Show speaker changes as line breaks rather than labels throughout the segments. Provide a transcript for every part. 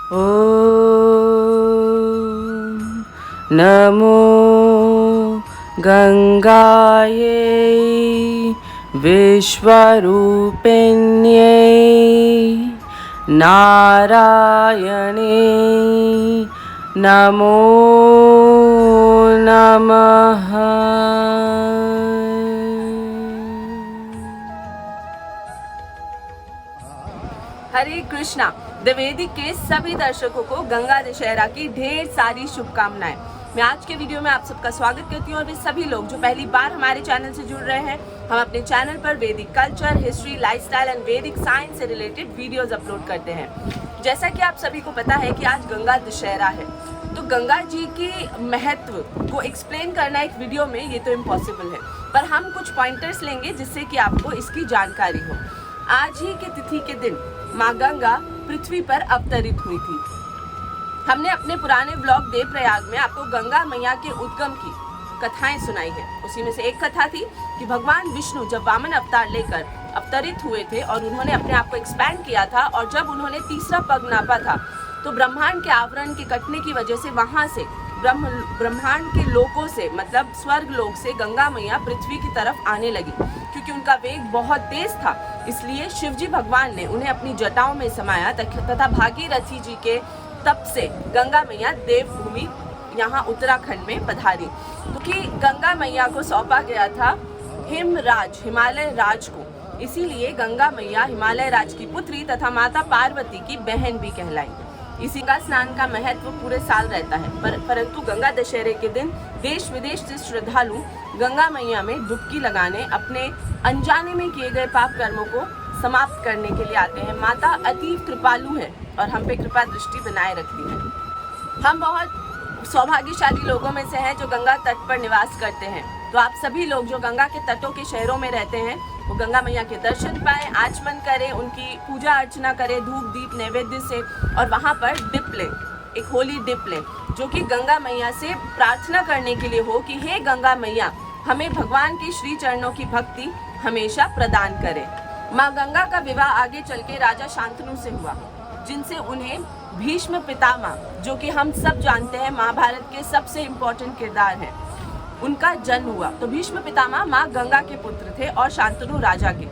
ॐ नमो गंगायै विश्वरूपिण्यै नारायणे नमो नमः।
हरे कृष्णा। द्विवेदी के सभी दर्शकों को गंगा दशहरा की ढेर सारी शुभकामनाएं। मैं आज के वीडियो में आप सबका स्वागत करती हूँ और वे सभी लोग जो पहली बार हमारे चैनल से जुड़ रहे हैं, हम अपने चैनल पर वैदिक कल्चर, हिस्ट्री, लाइफस्टाइल एंड वैदिक साइंस से रिलेटेड वीडियोस अपलोड करते हैं। जैसा कि आप सभी को पता है कि आज गंगा दशहरा है, तो गंगा जी की महत्व को एक्सप्लेन करना एक वीडियो में ये तो इम्पॉसिबल है, पर हम कुछ पॉइंटर्स लेंगे जिससे कि आपको इसकी जानकारी हो। आज ही के तिथि के दिन माँ गंगा पृथ्वी पर अवतरित हुई थी। हमने अपने पुराने ब्लॉग देव प्रयाग में आपको गंगा मैया के उद्गम की कथाएं सुनाई है। उसी में से एक कथा थी कि भगवान विष्णु जब वामन अवतार लेकर अवतरित हुए थे और उन्होंने अपने आप को एक्सपैंड किया था, और जब उन्होंने तीसरा पग नापा था तो ब्रह्मांड के आवरण के कटने की वजह से वहां से ब्रह्मांड के लोकों से, मतलब स्वर्ग लोक से गंगा मैया पृथ्वी की तरफ आने लगी। क्योंकि उनका वेग बहुत तेज था, इसलिए शिवजी भगवान ने उन्हें अपनी जटाओं में समाया तथा भागीरथी जी के तप से गंगा मैया देवभूमि यहाँ उत्तराखंड में पधारी। क्योंकि गंगा मैया को सौंपा गया था हिमराज, हिमालय राज को, इसीलिए गंगा मैया हिमालय राज की पुत्री तथा माता पार्वती की बहन भी कहलाई। इसी का स्नान का महत्व पूरे साल रहता है, परंतु गंगा दशहरे के दिन देश विदेश से श्रद्धालु गंगा मैया में डुबकी लगाने, अपने अनजाने में किए गए पाप कर्मों को समाप्त करने के लिए आते हैं। माता अतीव कृपालु है और हम पे कृपा दृष्टि बनाए रखती है। हम बहुत सौभाग्यशाली लोगों में से हैं जो गंगा तट पर निवास करते हैं। तो आप सभी लोग जो गंगा के तटों के शहरों में रहते हैं, वो गंगा मैया के दर्शन पाएं, आचमन करें, उनकी पूजा अर्चना करें धूप दीप नैवेद्य से, और वहाँ पर डिप लें, एक होली डिप लें, जो कि गंगा मैया से प्रार्थना करने के लिए हो कि हे गंगा मैया, हमें भगवान के श्री चरणों की भक्ति हमेशा प्रदान करें। माँ गंगा का विवाह आगे चल के राजा शांतनु से हुआ, जिनसे उन्हें भीष्म पितामह, जो कि हम सब जानते हैं महाभारत के सबसे इम्पोर्टेंट किरदार हैं, उनका जन्म हुआ। तो भीष्म पितामह माँ गंगा के पुत्र थे और शांतनु राजा के।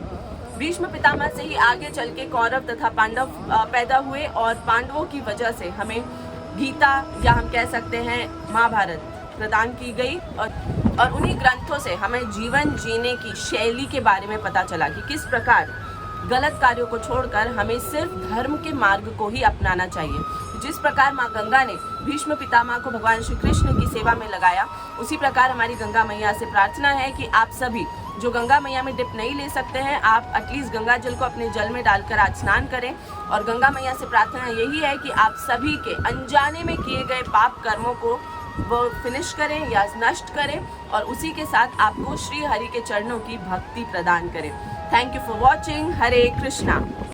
भीष्म पितामह से ही आगे चल के कौरव तथा पांडव पैदा हुए, और पांडवों की वजह से हमें गीता या हम कह सकते हैं महाभारत प्रदान की गई, और उन्हीं ग्रंथों से हमें जीवन जीने की शैली के बारे में पता चला कि किस प्रकार गलत कार्यों को छोड़कर हमें सिर्फ धर्म के मार्ग को ही अपनाना चाहिए। जिस प्रकार माँ गंगा ने भीष्म पितामह को भगवान श्री कृष्ण की सेवा में लगाया, उसी प्रकार हमारी गंगा मैया से प्रार्थना है कि आप सभी जो गंगा मैया में डिप नहीं ले सकते हैं, आप एटलीस्ट गंगा जल को अपने जल में डालकर आज स्नान करें। और गंगा मैया से प्रार्थना यही है कि आप सभी के अनजाने में किए गए पाप कर्मों को वो फिनिश करें या नष्ट करें, और उसी के साथ आपको श्री हरि के चरणों की भक्ति प्रदान करें। Thank you for watching. Hare Krishna.